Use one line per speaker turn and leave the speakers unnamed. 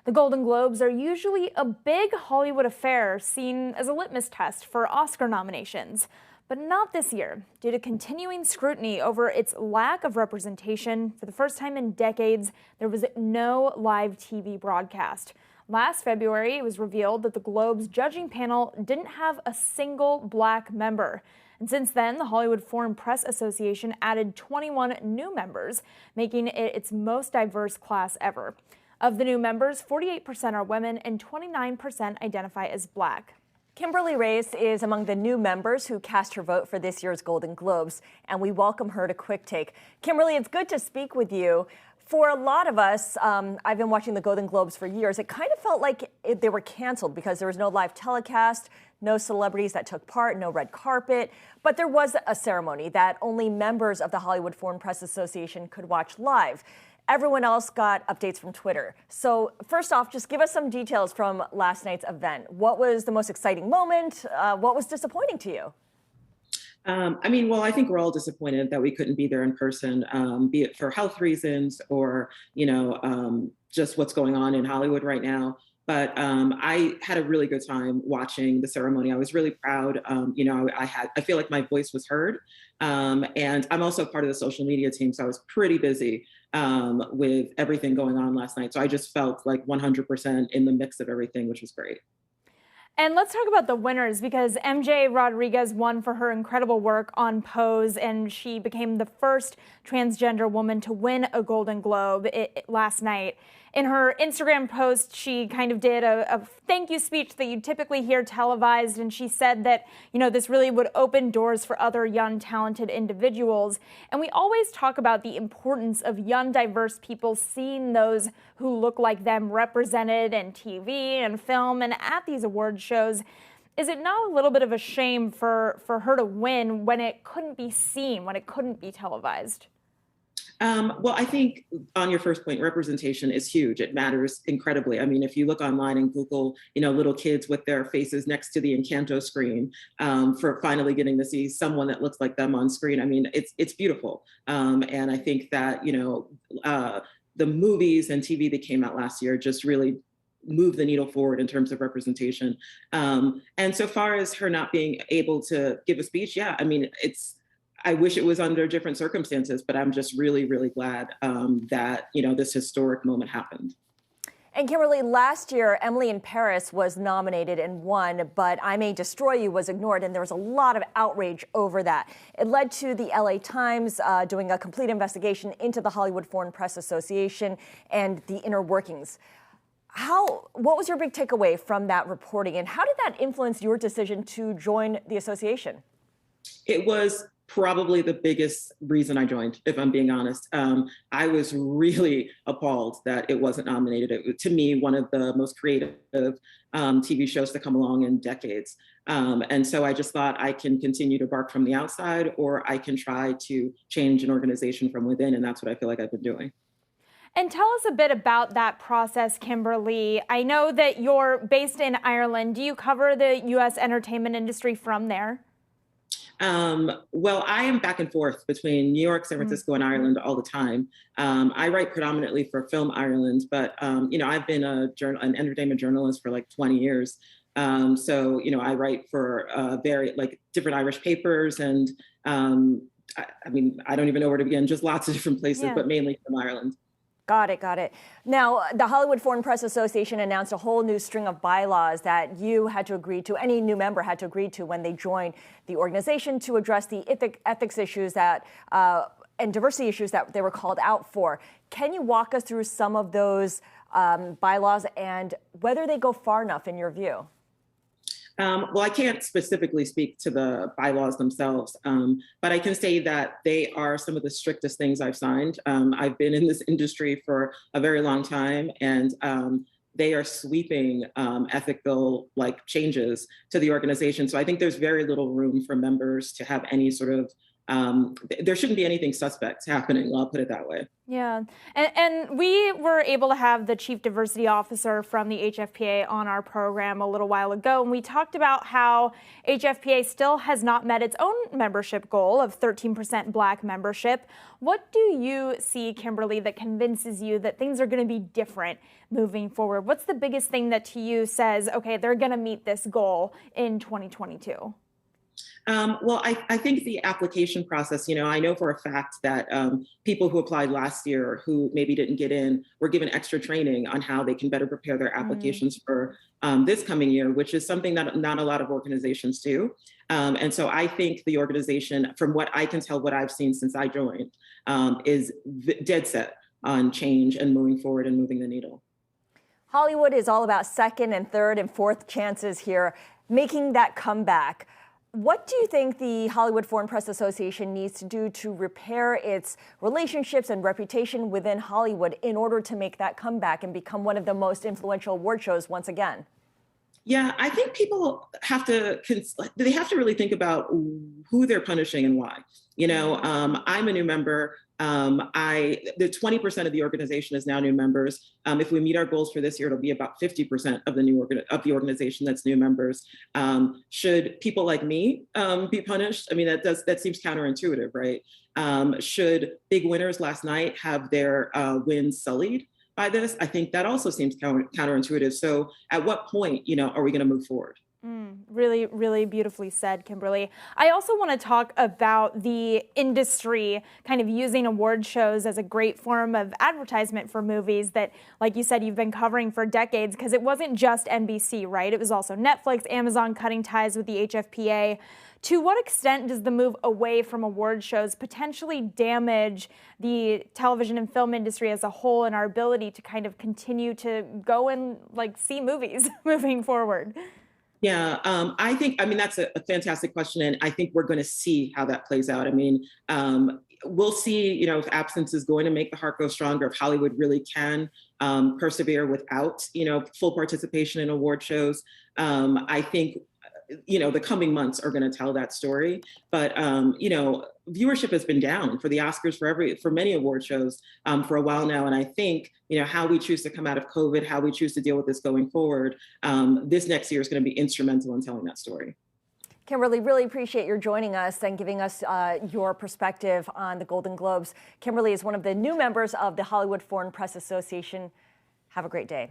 The Golden Globes are usually a big Hollywood affair seen as a litmus test for Oscar nominations. But not this year, due to continuing scrutiny over its lack of representation. For the first time in decades, there was no live TV broadcast. Last February, it was revealed that the Globe's judging panel didn't have a single black member. And since then, the Hollywood Foreign Press Association added 21 new members, making it its most diverse class ever. Of the new members, 48% are women and 29% identify as black.
Kimberly Reyes is among the new members who cast her vote for this year's Golden Globes, and we welcome her to Quicktake. Kimberly, it's good to speak with you. For a lot of us, I've been watching the Golden Globes for years. It kind of felt like they were canceled because there was no live telecast, no celebrities that took part, no red carpet. But there was a ceremony that only members of the Hollywood Foreign Press Association could watch live. Everyone else got updates from Twitter. So first off, just give us some details from last night's event. What was the most exciting moment? What was disappointing to you?
Well, I think we're all disappointed that we couldn't be there in person, be it for health reasons or, just what's going on in Hollywood right now. But I had a really good time watching the ceremony. I was really proud. I feel like my voice was heard. And I'm also part of the social media team, so I was pretty busy with everything going on last night. So I just felt like 100% in the mix of everything, which was great.
And let's talk about the winners, because MJ Rodriguez won for her incredible work on Pose, and she became the first transgender woman to win a Golden Globe last night. In her Instagram post, she kind of did a thank you speech that you typically hear televised, and she said that, this really would open doors for other young, talented individuals. And we always talk about the importance of young, diverse people seeing those who look like them represented in TV and film and at these award shows. Is it now a little bit of a shame for her to win when it couldn't be seen, when it couldn't be televised?
Well, I think on your first point, representation is huge. It matters incredibly. I mean, if you look online and Google, little kids with their faces next to the Encanto screen for finally getting to see someone that looks like them on screen, I mean, it's beautiful. And I think that, the movies and TV that came out last year just really move the needle forward in terms of representation. And so far as her not being able to give a speech, yeah, I mean, I wish it was under different circumstances, but I'm just really, really glad that, this historic moment happened.
And Kimberly, last year, Emily in Paris was nominated and won, but I May Destroy You was ignored, and there was a lot of outrage over that. It led to the LA Times doing a complete investigation into the Hollywood Foreign Press Association and the inner workings. What was your big takeaway from that reporting, and how did that influence your decision to join the association?
It was probably the biggest reason I joined, if I'm being honest. I was really appalled that it wasn't nominated. It was, to me, one of the most creative TV shows to come along in decades. And so I just thought I can continue to bark from the outside, or I can try to change an organization from within. And that's what I feel like I've been doing.
And tell us a bit about that process, Kimberly. I know that you're based in Ireland. Do you cover the U.S. entertainment industry from there?
Well, I am back and forth between New York, San Francisco, and Ireland all the time. I write predominantly for Film Ireland, but, I've been an entertainment journalist for like 20 years. I write for different Irish papers, and I don't even know where to begin, just lots of different places, but mainly from Ireland.
Got it. Now, the Hollywood Foreign Press Association announced a whole new string of bylaws that you had to agree to, any new member had to agree to when they joined the organization, to address the ethics issues and diversity issues that they were called out for. Can you walk us through some of those bylaws and whether they go far enough in your view?
Well, I can't specifically speak to the bylaws themselves, but I can say that they are some of the strictest things I've signed. I've been in this industry for a very long time, and they are sweeping ethical changes to the organization. So I think there's very little room for members to have any sort of there shouldn't be anything suspect happening. I'll put it that way.
Yeah, and we were able to have the chief diversity officer from the HFPA on our program a little while ago, and we talked about how HFPA still has not met its own membership goal of 13% Black membership. What do you see, Kimberly, that convinces you that things are going to be different moving forward? What's the biggest thing that to you says, okay, they're going to meet this goal in 2022?
Well, I think the application process, I know for a fact that people who applied last year who maybe didn't get in were given extra training on how they can better prepare their applications for this coming year, which is something that not a lot of organizations do. And so I think the organization, from what I can tell, what I've seen since I joined, is dead set on change and moving forward and moving the needle.
Hollywood is all about second and third and fourth chances here, making that comeback. What do you think the Hollywood Foreign Press Association needs to do to repair its relationships and reputation within Hollywood in order to make that comeback and become one of the most influential award shows once again?
Yeah, I think people have to really think about who they're punishing and why. I'm a new member. The 20% of the organization is now new members. If we meet our goals for this year, it'll be about 50% of the organization that's new members. Should people like me be punished? I mean, that seems counterintuitive, right? Should big winners last night have their wins sullied by this? I think that also seems counterintuitive. So at what point, are we going to move forward?
Really, really beautifully said, Kimberly. I also want to talk about the industry kind of using award shows as a great form of advertisement for movies that, like you said, you've been covering for decades, because it wasn't just NBC, right? It was also Netflix, Amazon cutting ties with the HFPA. To what extent does the move away from award shows potentially damage the television and film industry as a whole and our ability to kind of continue to go and see movies moving forward?
Yeah, I mean, that's a fantastic question. And I think we're going to see how that plays out. I mean, we'll see, if absence is going to make the heart go stronger, if Hollywood really can persevere without, full participation in award shows. I think, the coming months are going to tell that story. But, viewership has been down for the Oscars, for many award shows for a while now. And I think, how we choose to come out of COVID, how we choose to deal with this going forward, this next year is going to be instrumental in telling that story.
Kimberly, really appreciate your joining us and giving us your perspective on the Golden Globes. Kimberly is one of the new members of the Hollywood Foreign Press Association. Have a great day.